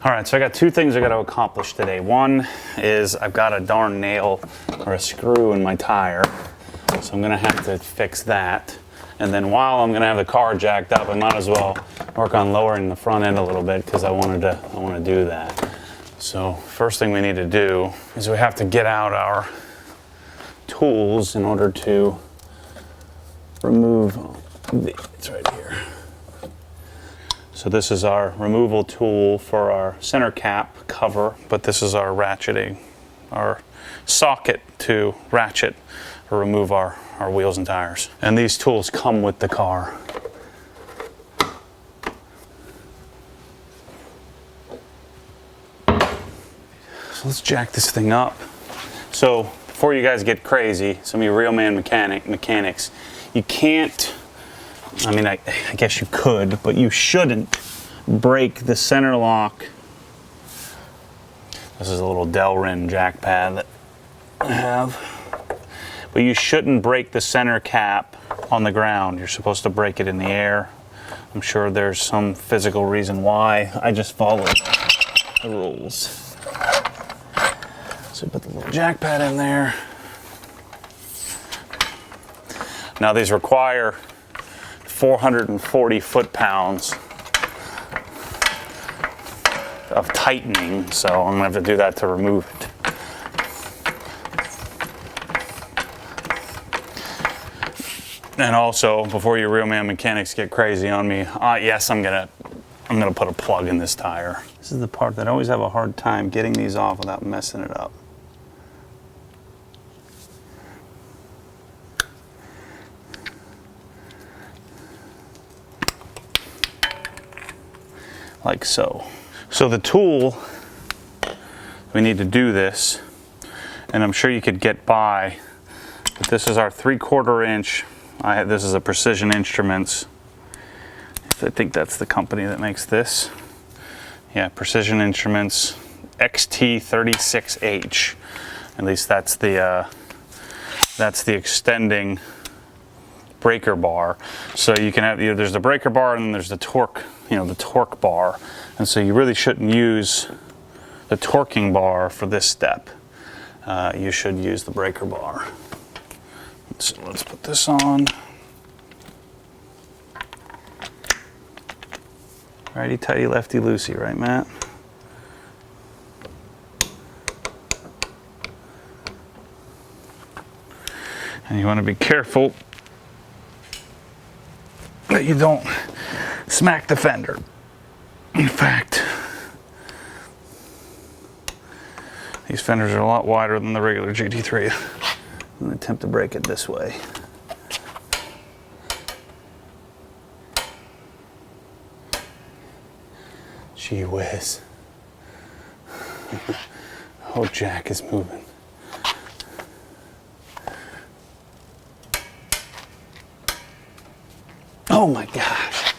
All right, so I got two things I got to accomplish today. One is I've got a darn nail or a screw in my tire, so I'm gonna have to fix that. And then while I'm gonna have the car jacked up, I might as well work on lowering the front end a little bit because I want to do that. So first thing we need to do is we have to get out our tools in order to remove it's right here. So this is our removal tool for our center cap cover, but this is our ratcheting, our socket to ratchet or remove our wheels and tires. And these tools come with the car. So let's jack this thing up. So before you guys get crazy, some of you real man mechanics, you can't, I mean, I guess you could, but you shouldn't break the center lock. This is a little Delrin jack pad that I have. But you shouldn't break the center cap on the ground. You're supposed to break it in the air. I'm sure there's some physical reason why. I just followed the rules. So put the little jack pad in there. Now these require 440 foot-pounds of tightening, so I'm gonna have to do that to remove it. And also, before you real man mechanics get crazy on me, yes, I'm gonna put a plug in this tire. This is the part that I always have a hard time getting these off without messing it up. Like so. So the tool, we need to do this, and I'm sure you could get by, but this is our 3/4 inch. This is a Precision Instruments. I think that's the company that makes this. Yeah, Precision Instruments XT36H. At least that's the extending breaker bar. So you can have, there's the breaker bar and then there's the torque, the torque bar. And so you really shouldn't use the torquing bar for this step. You should use the breaker bar. So let's put this on. Righty tighty, lefty loosey, right, Matt? And you want to be careful that you don't smack the fender. In fact, these fenders are a lot wider than the regular GT3. I'm going to attempt to break it this way. Gee whiz. Oh, jack is moving. Oh my gosh.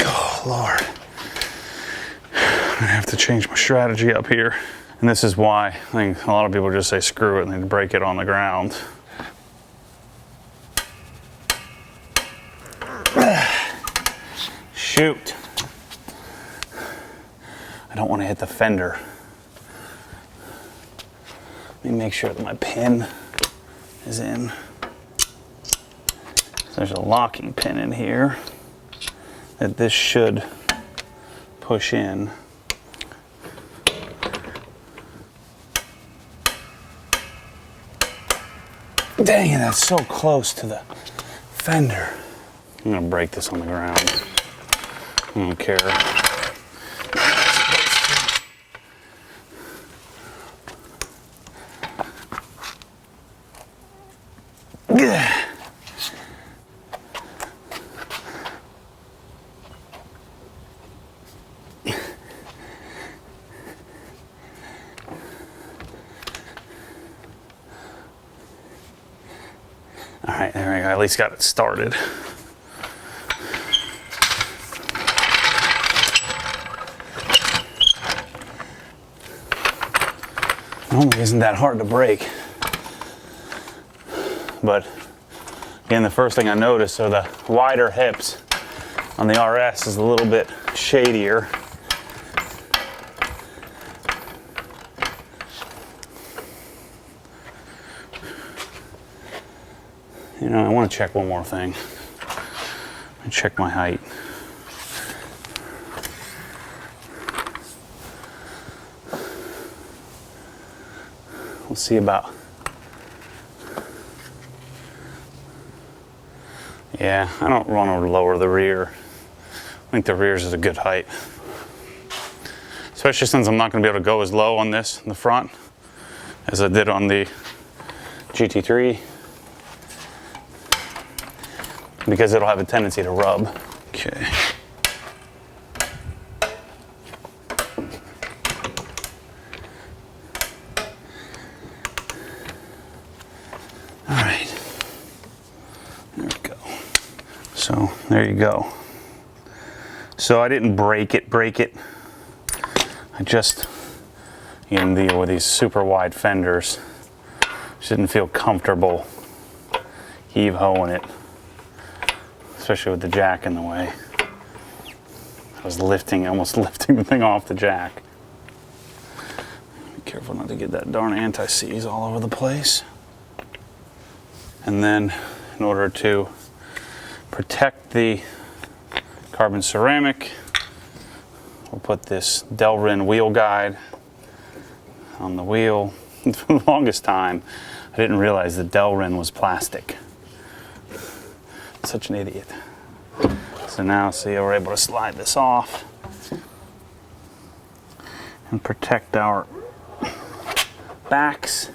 Oh, Lord. I have to change my strategy up here. And this is why I think a lot of people just say screw it and they break it on the ground. Shoot. I don't want to hit the fender. Let me make sure that my pin is in. There's a locking pin in here that this should push in. Dang it, that's so close to the fender. I'm gonna break this on the ground. I don't care. All right, there we go. At least got it started. Normally isn't that hard to break. but again, the first thing I noticed are the wider hips on the RS is a little bit shadier. You know, I want to check one more thing. Check my height. We'll see about. Yeah, I don't want to lower the rear. I think the rears is a good height. Especially since I'm not going to be able to go as low on this in the front as I did on the GT3. Because it'll have a tendency to rub. Okay. All right. There we go. So there you go. So I didn't break it. I just, in the with these super wide fenders, just didn't feel comfortable heave-hoeing it. Especially with the jack in the way. I was almost lifting the thing off the jack. Be careful not to get that darn anti-seize all over the place. And then, in order to protect the carbon ceramic, we'll put this Delrin wheel guide on the wheel. For the longest time, I didn't realize the Delrin was plastic. Such an idiot. So now, see, we're able to slide this off and protect our backs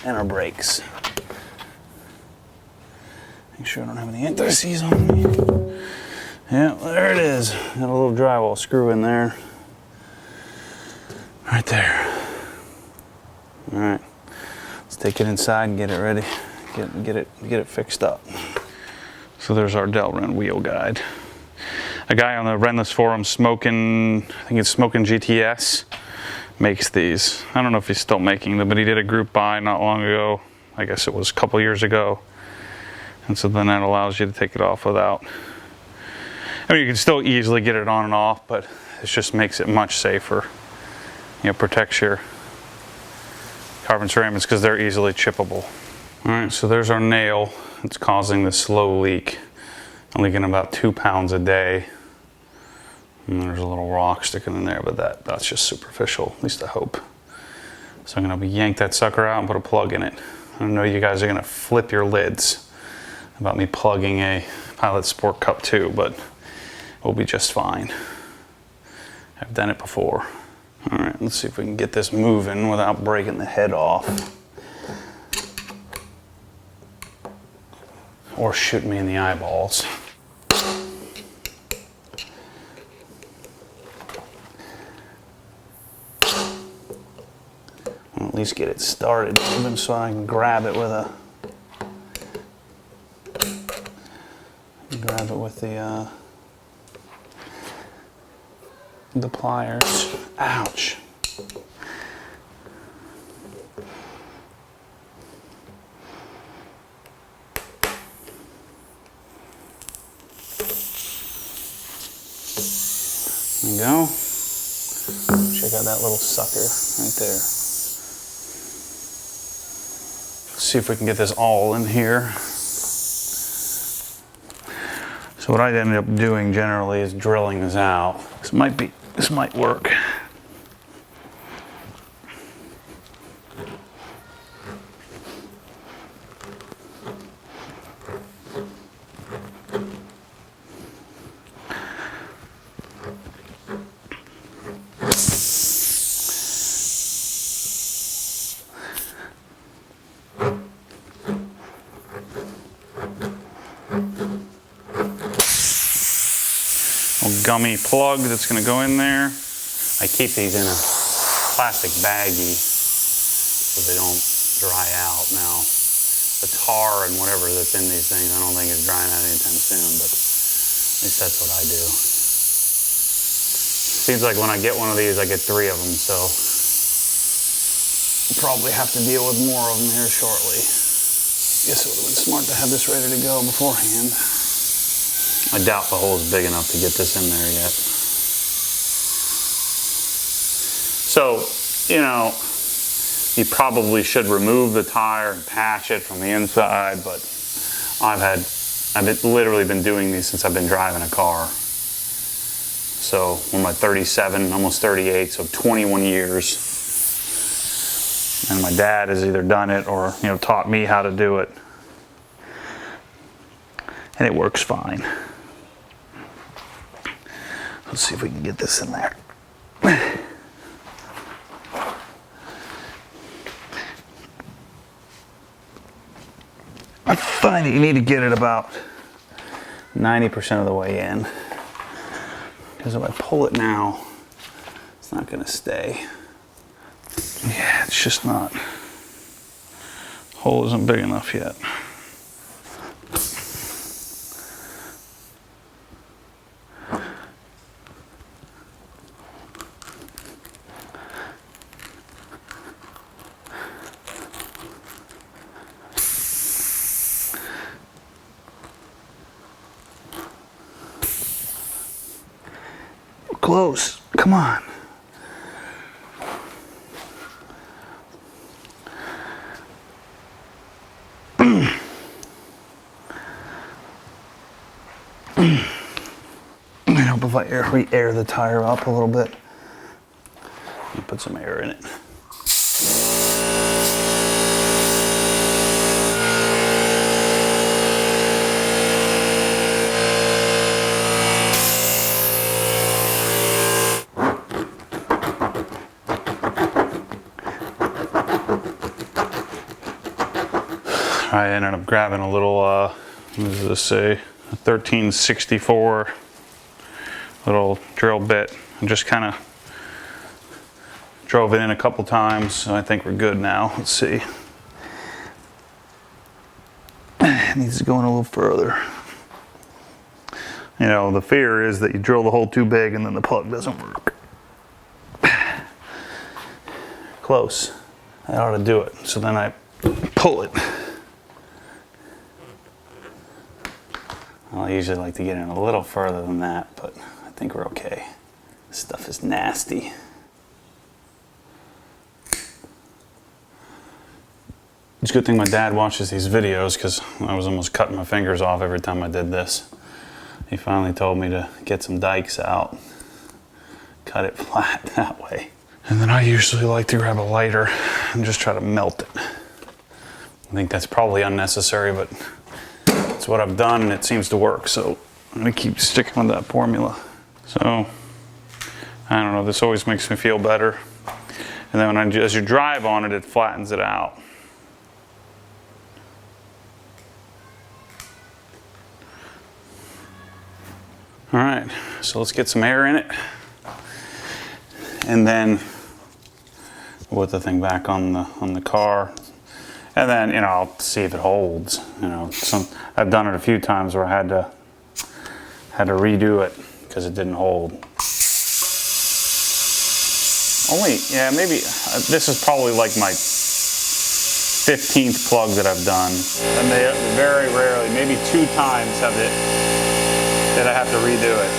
and our brakes. Make sure I don't have any anti-seize on me. Yeah, there it is. Got a little drywall screw in there. Right there. All right, let's take it inside and get it ready. Get it fixed up. So there's our Delrin wheel guide. A guy on the Rentless forum, I think it's Smoking GTS, makes these. I don't know if he's still making them, but he did a group buy not long ago. I guess it was a couple years ago. And so then that allows you to take it off without. I mean, you can still easily get it on and off, but it just makes it much safer. You know, protects your carbon ceramics because they're easily chippable. All right, so there's our nail. It's causing this slow leak. I'm leaking about 2 pounds a day. And there's a little rock sticking in there, but that's just superficial, at least I hope. So I'm gonna yank that sucker out and put a plug in it. I know you guys are gonna flip your lids about me plugging a Pilot Sport Cup 2, but we'll be just fine. I've done it before. All right, let's see if we can get this moving without breaking the head off. Or shoot me in the eyeballs. I'll at least get it started, even so I can grab it with the pliers. Ouch. There you go. Check out that little sucker right there. See if we can get this all in here. So what I ended up doing generally is drilling this out. This might work. Gummy plug that's going to go in there. I keep these in a plastic baggie so they don't dry out. Now, the tar and whatever that's in these things, I don't think is drying out anytime soon, but at least that's what I do. Seems like when I get one of these, I get 3 of them, so I'll probably have to deal with more of them here shortly. Guess it would have been smart to have this ready to go beforehand. I doubt the hole is big enough to get this in there yet. So, you know, you probably should remove the tire and patch it from the inside, but I've literally been doing these since I've been driving a car. So I'm at 37, almost 38, so 21 years. And my dad has either done it or, you know, taught me how to do it. And it works fine. Let's see if we can get this in there. I find that you need to get it about 90% of the way in. Because if I pull it now, it's not going to stay. Yeah, it's just not. Hole isn't big enough yet. Close. Come on. I hope if I re-air the tire up a little bit. Put some air in it. I ended up grabbing a little, what does this say? A 1364 little drill bit and just kind of drove it in a couple times. So I think we're good now. Let's see. It needs to go in a little further. You know, the fear is that you drill the hole too big and then the plug doesn't work. Close. I ought to do it. So then I pull it. Well, I usually like to get in a little further than that, but I think we're okay. This stuff is nasty. It's a good thing my dad watches these videos because I was almost cutting my fingers off every time I did this. He finally told me to get some dikes out, cut it flat that way. And then I usually like to grab a lighter and just try to melt it. I think that's probably unnecessary, but it's what I've done and it seems to work, so I'm gonna keep sticking with that formula. So, I don't know, this always makes me feel better. And then as you drive on it, it flattens it out. All right, so let's get some air in it. And then we'll put the thing back on the car. And then, you know, I'll see if it holds. You know, I've done it a few times where I had to redo it because it didn't hold. Yeah, maybe this is probably like my 15th plug that I've done. And they very rarely, maybe 2 times did I have to redo it.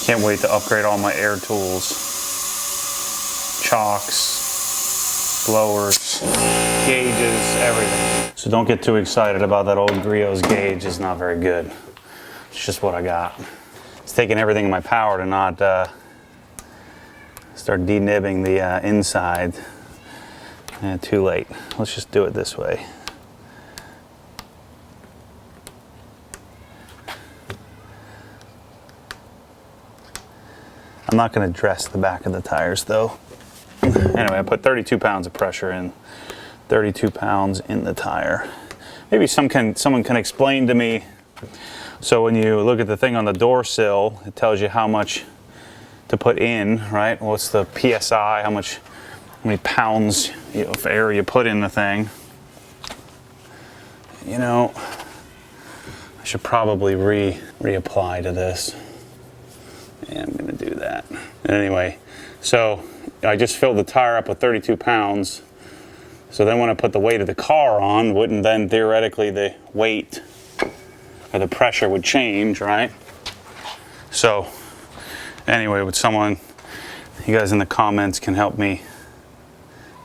Can't wait to upgrade all my air tools. Chocks, blowers, gauges, everything. So don't get too excited about that old Griot's gauge. It's not very good. It's just what I got. It's taking everything in my power to not start denibbing the inside. Too late. Let's just do it this way. I'm not going to dress the back of the tires though. Anyway, I put 32 pounds of pressure in, 32 pounds in the tire. Maybe someone can explain to me. So when you look at the thing on the door sill, it tells you how much to put in, right? What's the PSI, how many pounds of air you put in the thing. You know, I should probably reapply to this. Yeah, I'm gonna do that. Anyway, so I just filled the tire up with 32 pounds So then when I put the weight of the car on, wouldn't then theoretically the weight or the pressure would change, right? So anyway, would someone, you guys in the comments can help me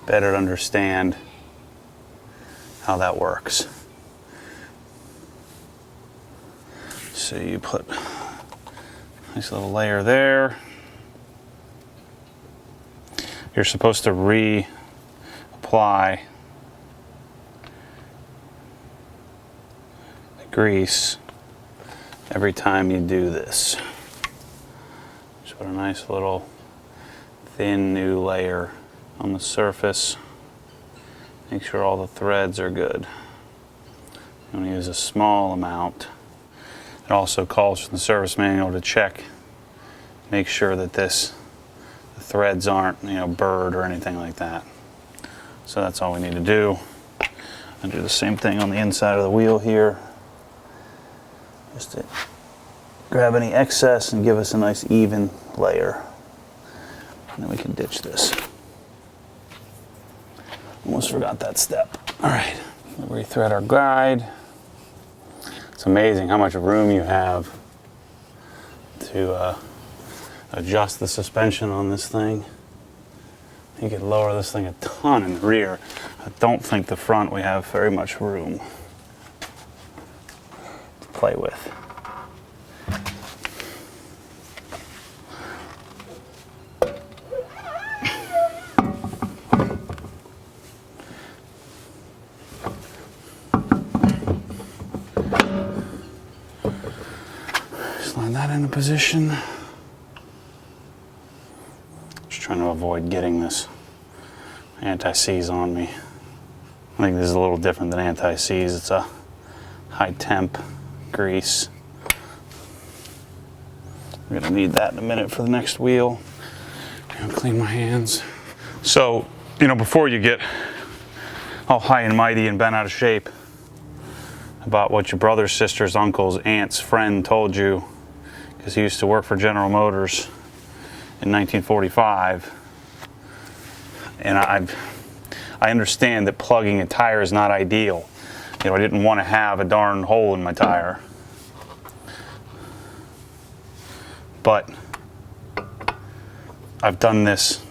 better understand how that works. So you put a nice little layer there. You're supposed to reapply the grease every time you do this. Just put a nice little thin new layer on the surface. Make sure all the threads are good. You want to use a small amount. It also calls for the service manual to check, make sure that the threads aren't, burred or anything like that. So that's all we need to do. And do the same thing on the inside of the wheel here. Just to grab any excess and give us a nice even layer. And then we can ditch this. Almost forgot that step. All right, rethread our guide. It's amazing how much room you have to adjust the suspension on this thing. You could lower this thing a ton in the rear. I don't think the front we have very much room to play with. Slide that into position. Just trying to avoid getting this anti-seize on me. I think this is a little different than anti-seize. It's a high temp grease. We're gonna need that in a minute for the next wheel. I'll clean my hands. So, before you get all high and mighty and bent out of shape about what your brother's, sister's, uncle's, aunt's friend told you, because he used to work for General Motors in 1945, and I understand that plugging a tire is not ideal. I didn't want to have a darn hole in my tire, but I've done this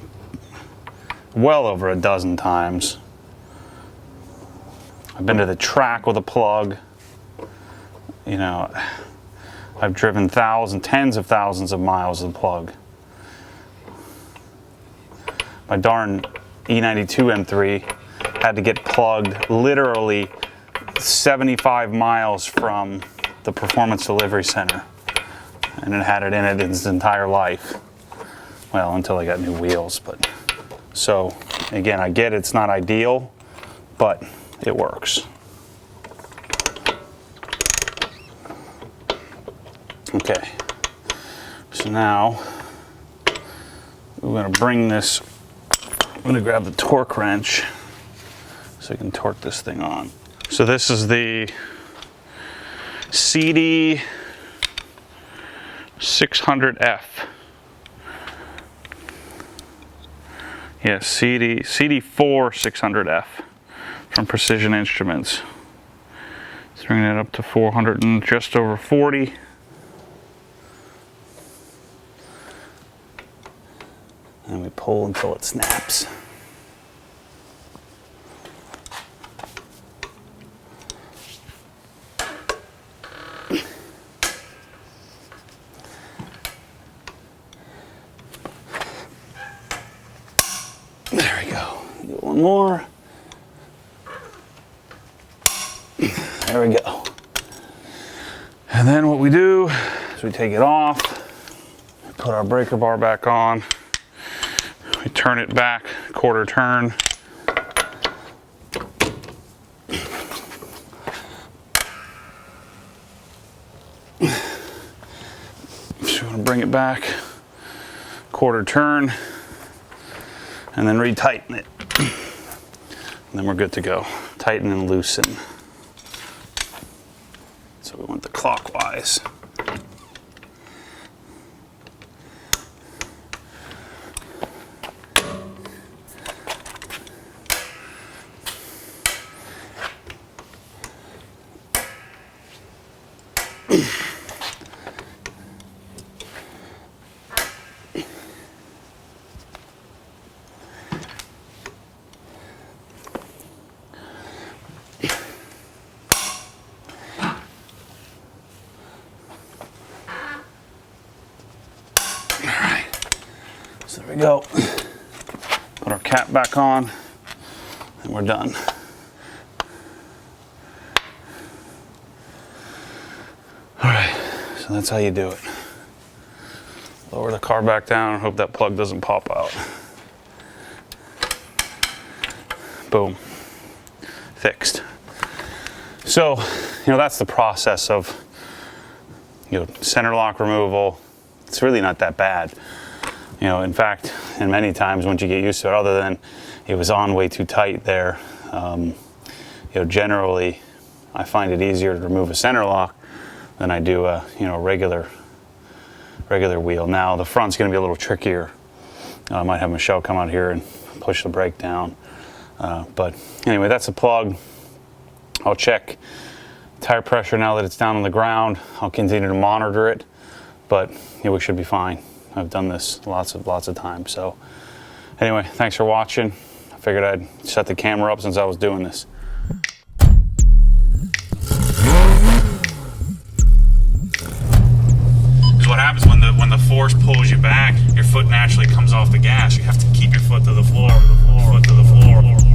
well over a dozen times. I've been to the track with a plug. I've driven tens of thousands of miles with a plug. My darn E92 M3 had to get plugged literally 75 miles from the Performance Delivery Center, and it had it in it its entire life. Well, until I got new wheels. But so again, I get it's not ideal, but it works. Okay, so now we're going to bring this, I'm going to grab the torque wrench so I can torque this thing on. So this is the CD 600F. Yes, CD4 600F from Precision Instruments. Let's bring that up to 400 and just over 40. And we pull until it snaps. There we go. Do one more. There we go. And then what we do is we take it off, put our breaker bar back on, we turn it back, quarter turn. So we want to bring it back, quarter turn, and then retighten it. And then we're good to go. Tighten and loosen. So we want the clockwise. There we go. Put our cap back on, and we're done. All right, so that's how you do it. Lower the car back down and hope that plug doesn't pop out. Boom, fixed. So, that's the process of, center lock removal. It's really not that bad. In fact, and many times once you get used to it, other than it was on way too tight there, generally I find it easier to remove a center lock than I do a, regular wheel. Now the front's going to be a little trickier. I might have Michelle come out here and push the brake down. But anyway, that's the plug. I'll check tire pressure now that it's down on the ground. I'll continue to monitor it, but we should be fine. I've done this lots of times. So anyway, thanks for watching. I figured I'd set the camera up since I was doing this. Because what happens when the force pulls you back, your foot naturally comes off the gas. You have to keep your foot to the floor, foot to the floor.